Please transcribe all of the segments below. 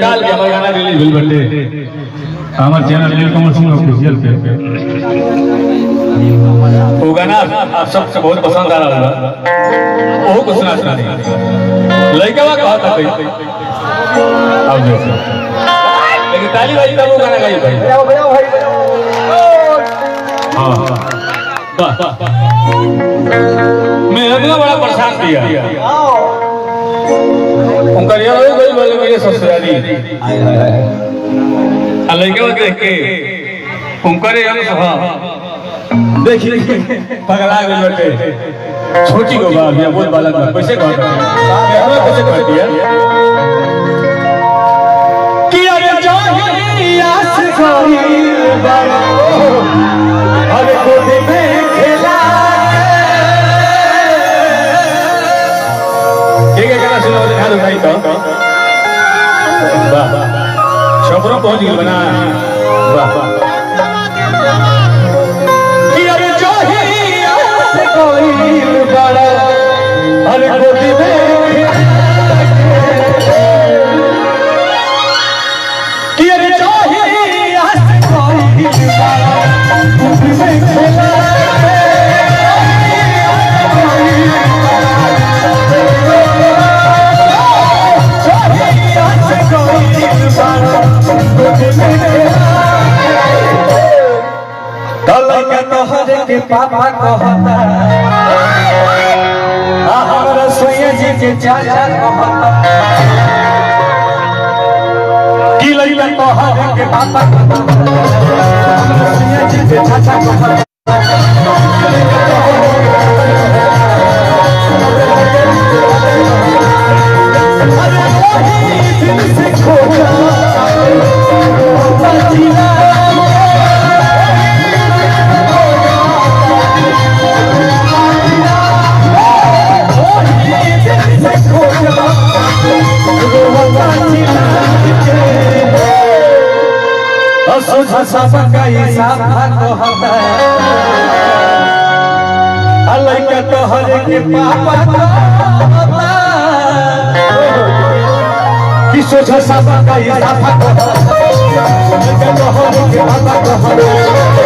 काल के हमारा गाना रिलीज हुई बटे हमारे चैनल नीलकमल सिंह ऑफिशियल पे वो गाना आप सबसे बहुत पसंद आ रहा होगा वो कुछ सुना लड़का वा कहा था कोई अब जो लेकिन ताली भाई तब वो गाना गाई भाई हाँ मैं इतना बड़ा परेशान किया उनका ये कोई बोले मेरे ससुराली लड़के वो देख के उनका रे हाँ देखिए पगला गए बेटे छोटी को बात या बोल बालक कैसे कहता है हमें कैसे कहती है कि अरे जाहिया से कोई बड़ा अरे गोदी में खेला ये क्या सुना हाल भाई तो वाह शब्दों पहुंच गई बना वाह कि अरे जाहिया से कोई बड़ा अरे गोदी में कि अरे जाहिया से कोई बड़ा गोदी में खेला के पापा कहता हमारा सोया जी के चाचा कहता कि लइला कहता के पापा हमारा सोया जी के चाचा कहता सबका हिसाब कहता लइका तोहरे के पापा कि सोचा सबका हिसाब लइका तोहरे के पापा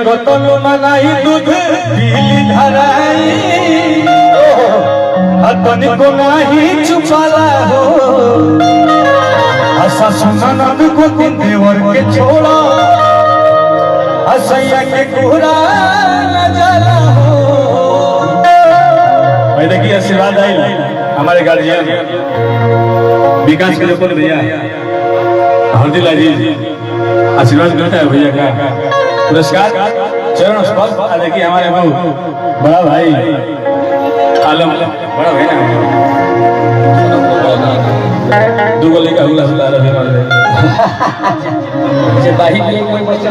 कतनो मनाई दूध पीली धराई हतनी को नहीं छुपाला हो ऐसा सुनन को दिन देवर के छोड़ा असैया के कोहरा न जाला हो भाई देखिए आशीर्वाद आई हमारे गार्जियन विकास के ऊपर भैया हरदिल अजीज आशीर्वाद करता है भैया का पुरस्कार चरण स्पर्श देखिए हमारे बड़ा भाई आलम बड़ा भाई ना दो गोले का हुला हुला रहे मारे जे बाही के कोई बच्चा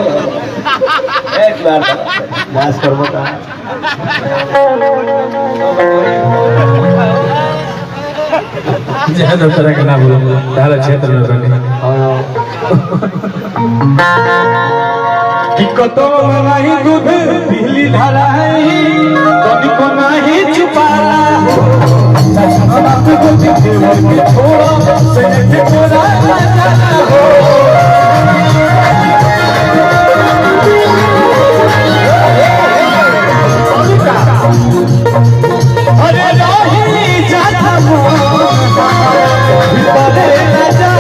एक बार नाच करबो का ज्यादा तरह का ना बोलो तारा क्षेत्र में बने कि कतो मनाई दूध पीली धराई कभी को नहीं छुपाला सजना को देवर के छोड़ा से के छोड़ा हो अरे राही जाता भीतर न जा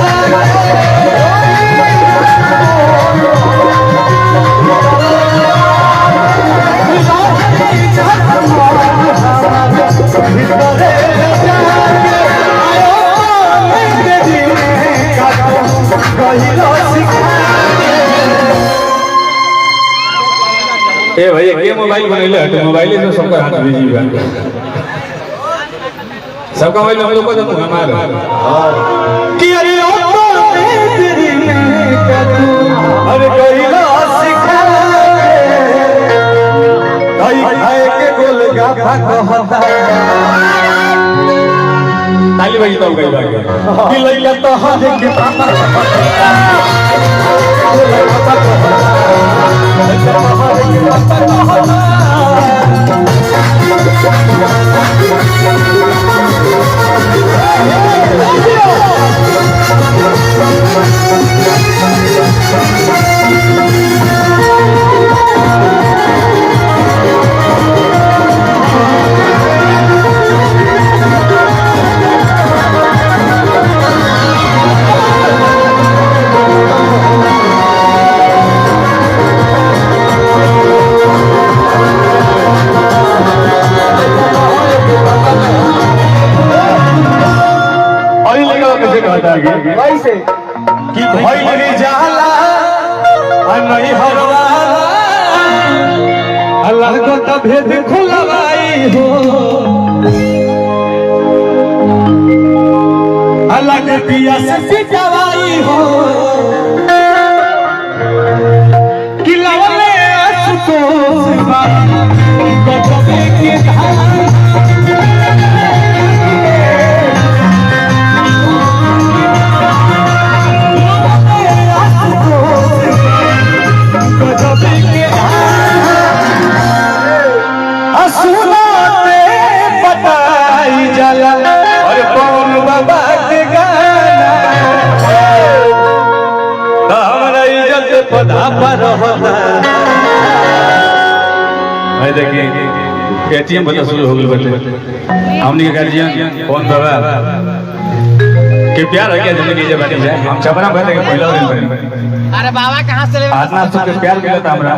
ए भैया के मोबाइल बनैले हटे मोबाइल से सबका हाथ में जीवा सबका मोबाइल हम लोग को तो हमारा हां कि अरे तेरी अरे कोई सिखा खाए के गोलगप्पा कहता ताली बजी तो गई बाकी कि लइका तो हजे के पापा गोलगप्पा कहता कैसे कि भइल जाला नहीं हरवा अल्लाह को त भेद खुलवाई हो अल्लाह के पिया से सिखवाई हो कि लवले असुतोष बचबे के धारा और कौन बाबा के गाना हमारा इज्जत पदा पर देखिए एटीएम बता शुरू हो गई बटे हमने के गार्जियन कौन बाबा के प्यार है क्या जिंदगी जब बैठी जाए हम छपरा बैठे के पहला दिन पर अरे बाबा कहां से ले आतना सब के प्यार मिला था हमरा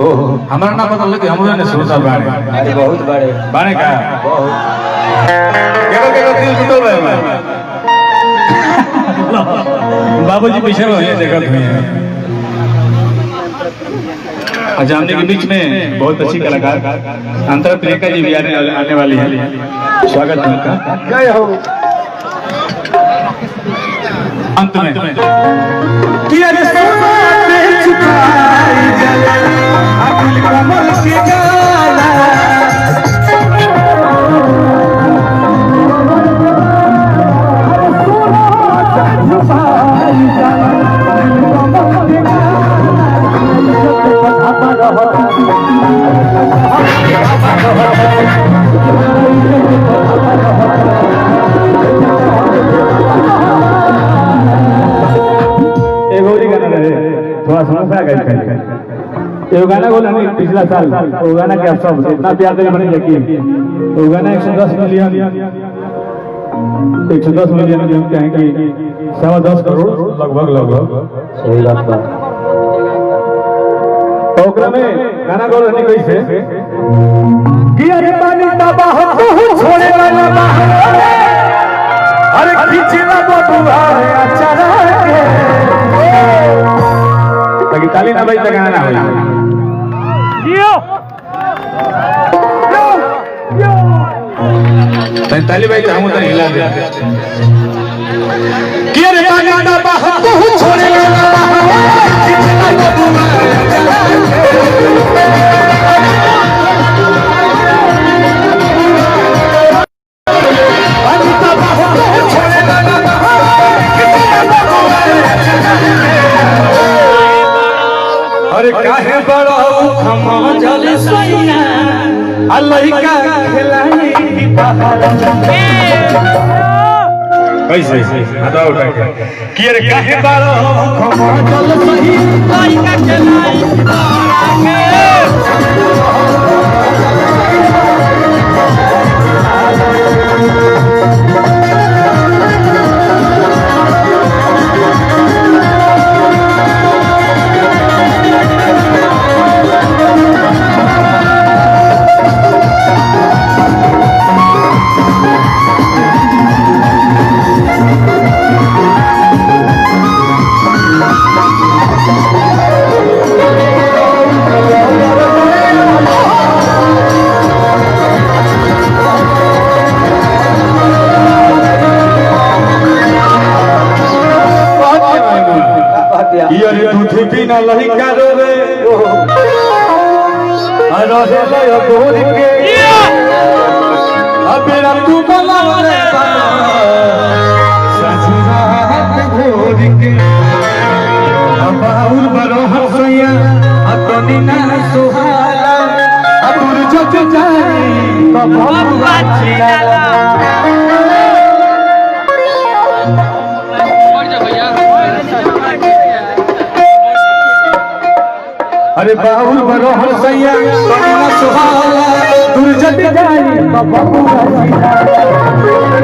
ओहो हमरा ना पता लगे हमरो ने सोचा बाड़े अरे बहुत बड़े बाड़े का बहुत केरो दिल टूटल बा बाबूजी पीछे में है देखत हुए हैं आज हमने के बीच में बहुत अच्छी कलाकार अंतर प्रियंका जी भी आने वाली है स्वागत है उनका जय हो अंत में कि अरे सोना पे छुपाई जले अकुल कमल के गाना छुपाई जले कमल के थोड़ा समस्या गई गाना बोला नहीं पिछला साल वो गाना के आप सब इतना प्यार देने बने यकीन वो गाना 110 मिलियन जो कहें कि 10.25 करोड़ लगभग सही बात है तो ओकरा में गाना बोल नहीं कैसे कि अरे पानी तबाह तू छोड़े वाला बाहर अरे खींचला बबुआ अचारा के ताली ना भाई गाना ना जियो ताली भाई हम तो हिला दे कि अरे गाना ना बाहर तू छोड़े अरे काहे बड़ा खमा जल सैया लइका खिलानी की बाहर कैसे हाथ उठा के कि अरे काहे बड़ा खमा जल सैया लइका खिलानी की बिना लहिका रे रहे लय गोर के अबेरा तू बोला रे ससुरात घोर के बाउर बरो हसैया अतनी ना सुहाला अपुर जग जाई तो बबुआ छिला अरे बाहुल बरो हसैया करुणा सुहाला दूर जग जाई तो बबुआ छिला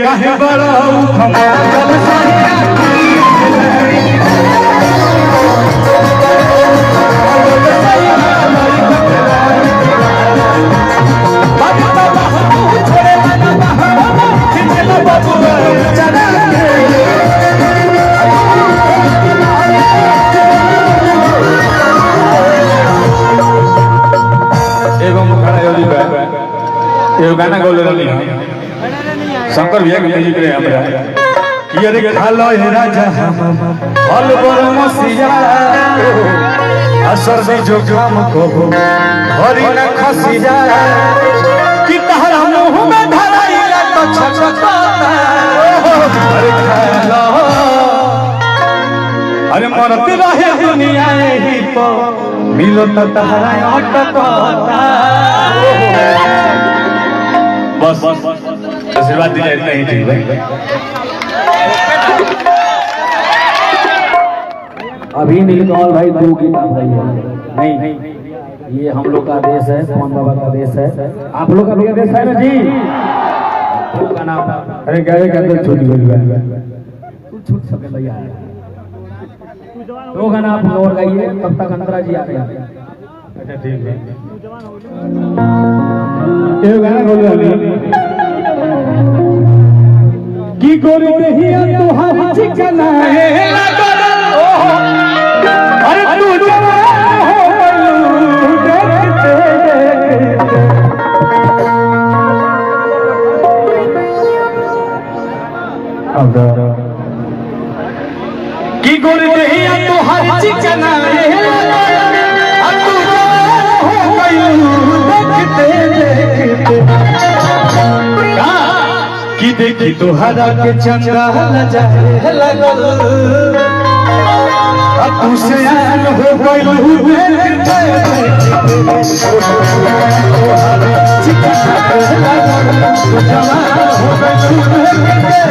काहे बड़ा खमाल एगो गाना गौले रही शंकर भैया के म्यूजिक रे हमरा कि अरे खालो हे राजा फल बर मसिया असर से जो काम को हरि न खसिया कि तहरा मुंह में धराइला तो छछता अरे खालो अरे मरत रहे दुनिया यही तो मिलो तो तहरा अटकता बस आशीर्वाद दिया इतना ही ठीक है। अभी नीलकमल भाई 2 गीत आप रही है नहीं ये हम लोग का देश है पवन बाबा का देश है आप लोग का भी देश है ना जी का नाम अरे गावे के अंदर छोटी बड़ी बात छूट सके भैया 2 गाना आप और गाइए तब तक अंतरा जी आ रहे हैं अच्छा ठीक है ये गाना बोल रही की गोरी देहिया तोहारी चिकना है लगल अरे तू जवान हो गइलू देखते अब की गोरी देहिया तोहारी चिकना है लगल तू जवान हो गइलू देखते कि देखी तोहरा के चंदा जाए लगल अब तू से आन हो गइल देखते तू जवान हो गइल देखते